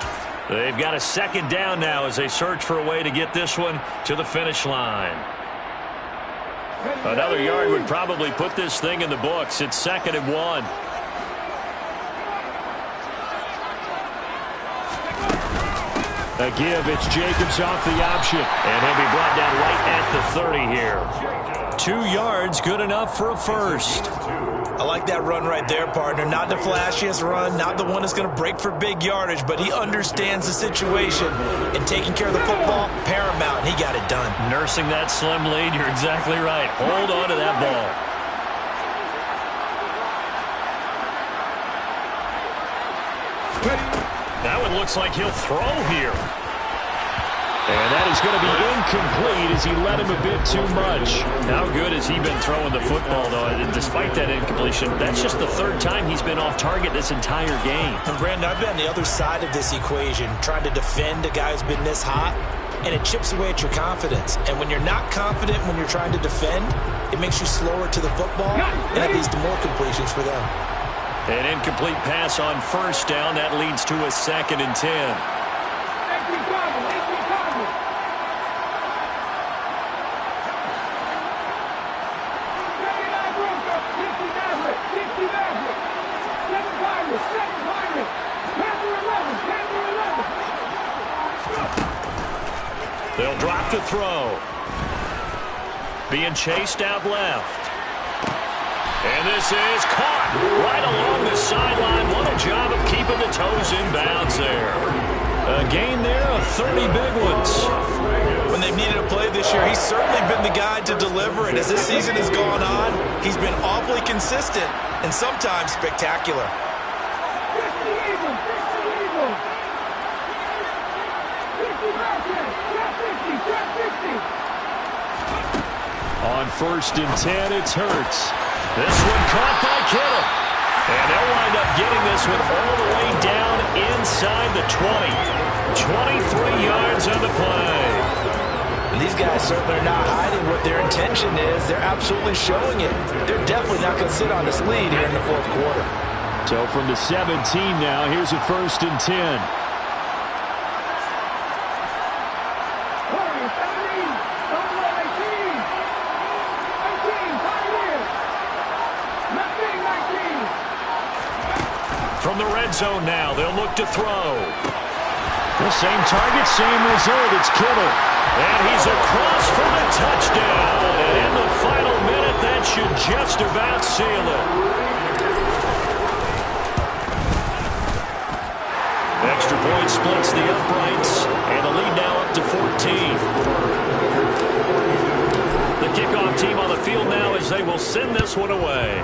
S1: They've got a second down now as they search for a way to get this one to the finish line. Another yard would probably put this thing in the books. It's 2nd and 1.
S6: A give, it's Jacobs off the option.
S1: And he'll be brought down right at the 30 here. 2 yards, good enough for a first.
S2: I like that run right there, partner. Not the flashiest run, not the one that's going to break for big yardage, but he understands the situation. And taking care of the football, paramount. He got it done.
S1: Nursing that slim lead, you're exactly right. Hold on to that ball. That one looks like he'll throw here.
S6: And that is going to be incomplete as he led him a bit too much.
S1: How good has he been throwing the football, though? And despite that incompletion, that's just the 3rd time he's been off target this entire game.
S2: And Brandon, I've been on the other side of this equation, trying to defend a guy who's been this hot, and it chips away at your confidence. And when you're not confident when you're trying to defend, it makes you slower to the football, and it leads to more completions for them.
S1: An incomplete pass on 1st down. That leads to a 2nd and 10. They'll drop to throw. Being chased out left. And this is caught right along the sideline. What a job of keeping the toes in bounds there. A gain there of 30 big ones.
S2: When they've needed a play this year, he's certainly been the guy to deliver it. As this season has gone on, he's been awfully consistent and sometimes spectacular.
S6: On 1st and 10, it's Hurts.
S1: This one caught by Kittle. And they'll wind up getting this one all the way down inside the 20. 23 yards on the play.
S2: And these guys certainly are not hiding what their intention is. They're absolutely showing it. They're definitely not going to sit on this lead here in the 4th quarter.
S6: So from the 17 now, here's a 1st and 10.
S1: From the red zone now, they'll look to throw.
S6: The same target, same result. It's Kittle.
S1: And he's across for the touchdown. And in the final minute, that should just about seal it. Extra point splits the uprights. And the lead now up to 14. The kickoff team on the field now as they will send this one away.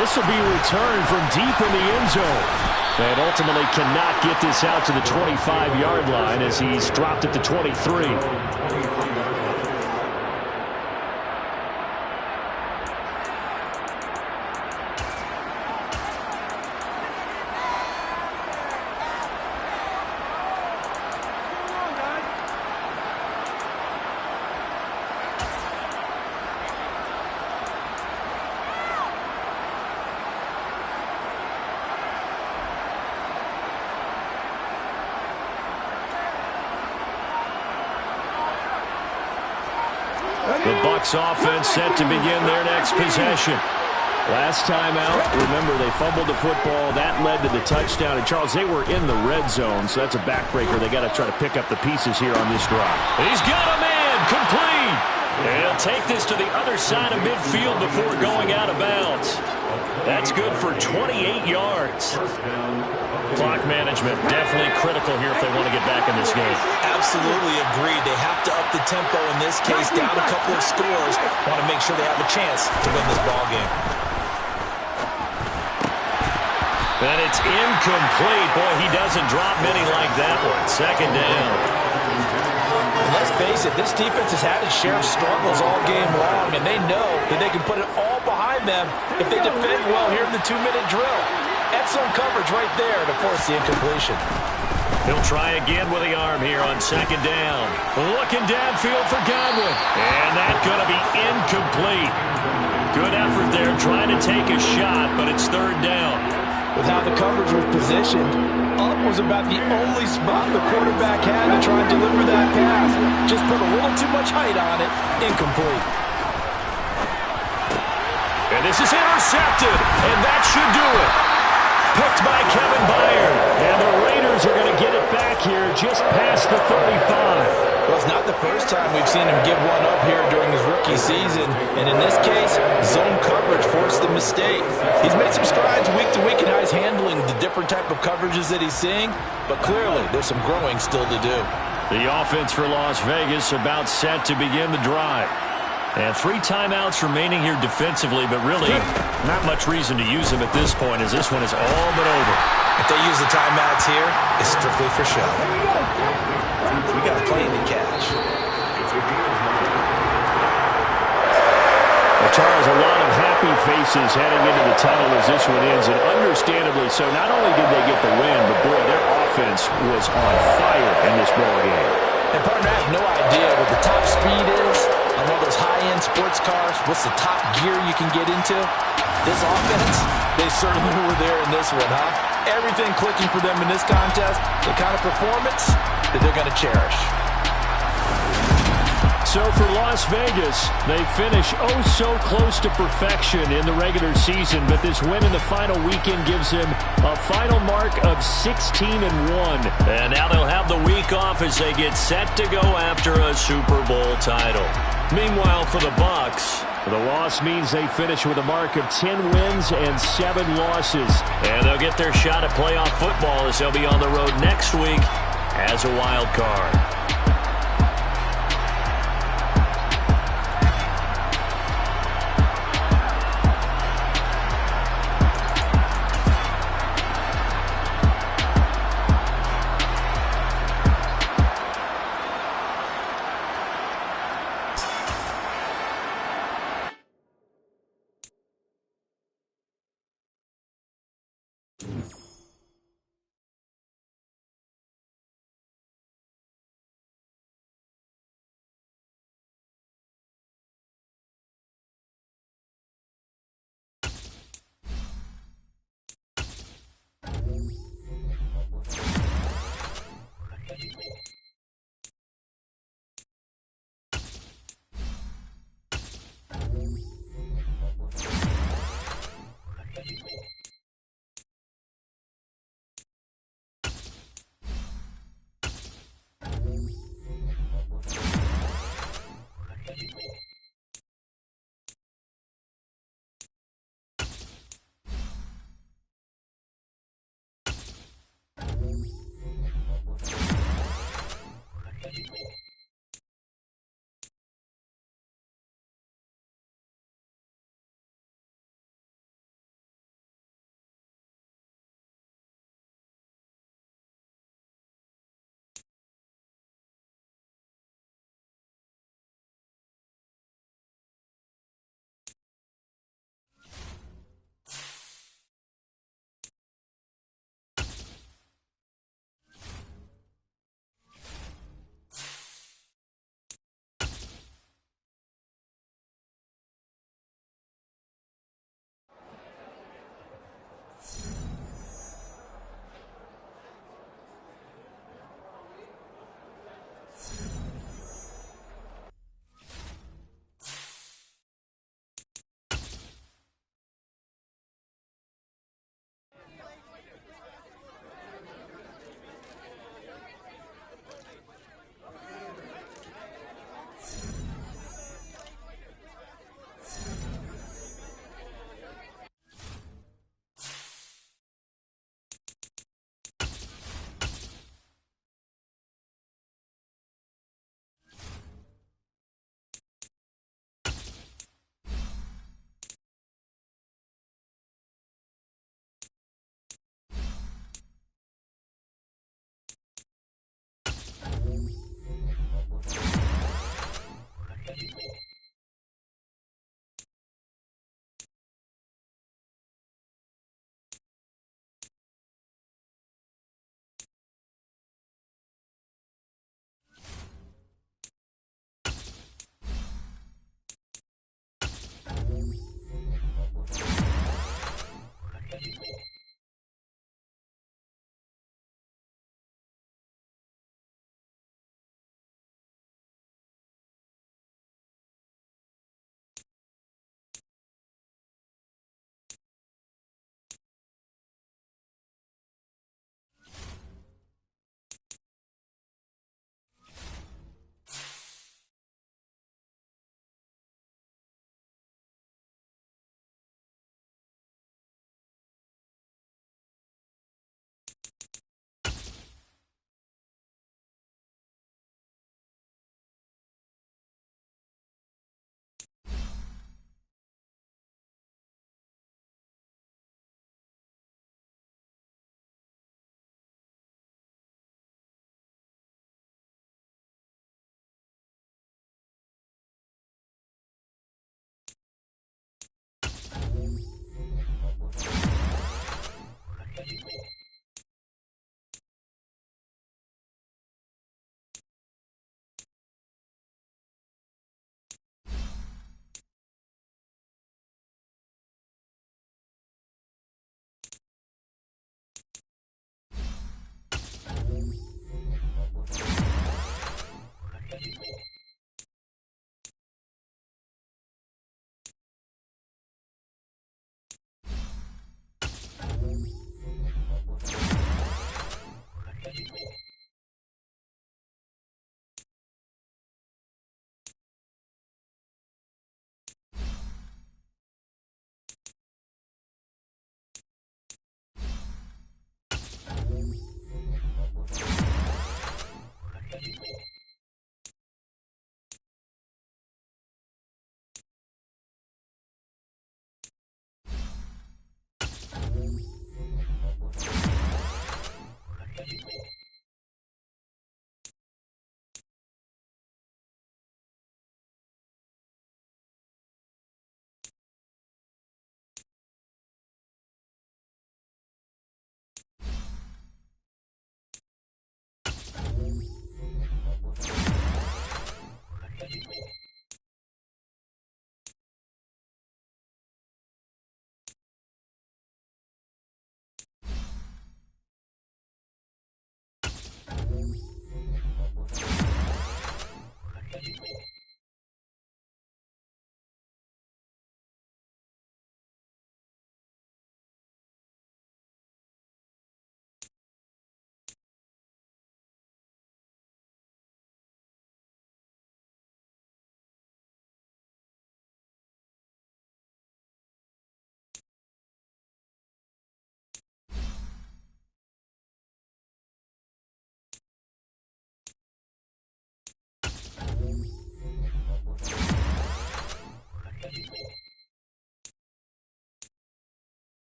S6: This will be returned from deep in the end zone. And ultimately cannot get this out to the 25-yard line as he's dropped at the 23.
S1: The Bucs offense set to begin their next possession.
S6: Last time out, remember, they fumbled the football. That led to the touchdown. And, Charles, they were in the red zone, so that's a backbreaker. They got to try to pick up the pieces here on this drive.
S1: He's got a man complete. And he'll take this to the other side of midfield before going out of bounds. That's good for 28 yards. Clock management definitely critical here if they want to get back in this game.
S2: Absolutely agreed. They have to up the tempo in this case, down a couple of scores. Want to make sure they have a chance to win this ball game.
S1: And it's incomplete. Boy, he doesn't drop many like that one. Second down.
S2: Let's face it, this defense has had its share of struggles all game long, and they know that they can put it all behind them if they defend well here in the 2-minute drill. Excellent coverage right there to force the incompletion.
S1: He'll try again with the arm here on second down. Looking downfield for Godwin. And that's going to be incomplete. Good effort there trying to take a shot, but it's third down.
S2: With how the coverage was positioned, up was about the only spot the quarterback had to try and deliver that pass. Just put a little too much height on it. Incomplete.
S1: And this is intercepted, and that should do it. Picked by Kevin Byard. And the Raiders are going to get it back here just past the 35.
S2: Well, it's not the first time we've seen him give one up here during his rookie season. And in this case, zone coverage forced the mistake. He's made some strides week to week in how he's handling the different type of coverages that he's seeing. But clearly, there's some growing still to do.
S1: The offense for Las Vegas about set to begin the drive. And 3 timeouts remaining here defensively, but really not much reason to use them at this point as this one is all but over.
S2: If they use the timeouts here, it's strictly for show. We got a plane to catch.
S6: Well, Charles, a lot of happy faces heading into the tunnel as this one ends, and understandably so. Not only did they get the win, but boy, their offense was on fire in this ball game.
S2: And partner, I have no idea what the top speed is on one of those high-end sports cars. What's the top gear you can get into? This offense, they certainly were there in this one, huh? Everything clicking for them in this contest, the kind of performance that they're going to cherish.
S6: So for Las Vegas, they finish oh so close to perfection in the regular season, but this win in the final weekend gives him a final mark of 16-1.
S1: And now they'll have the week off as they get set to go after a Super Bowl title. Meanwhile, for the Bucs,
S6: the loss means they finish with a mark of 10 wins and 7 losses.
S1: And they'll get their shot at playoff football as they'll be on the road next week as a wild card.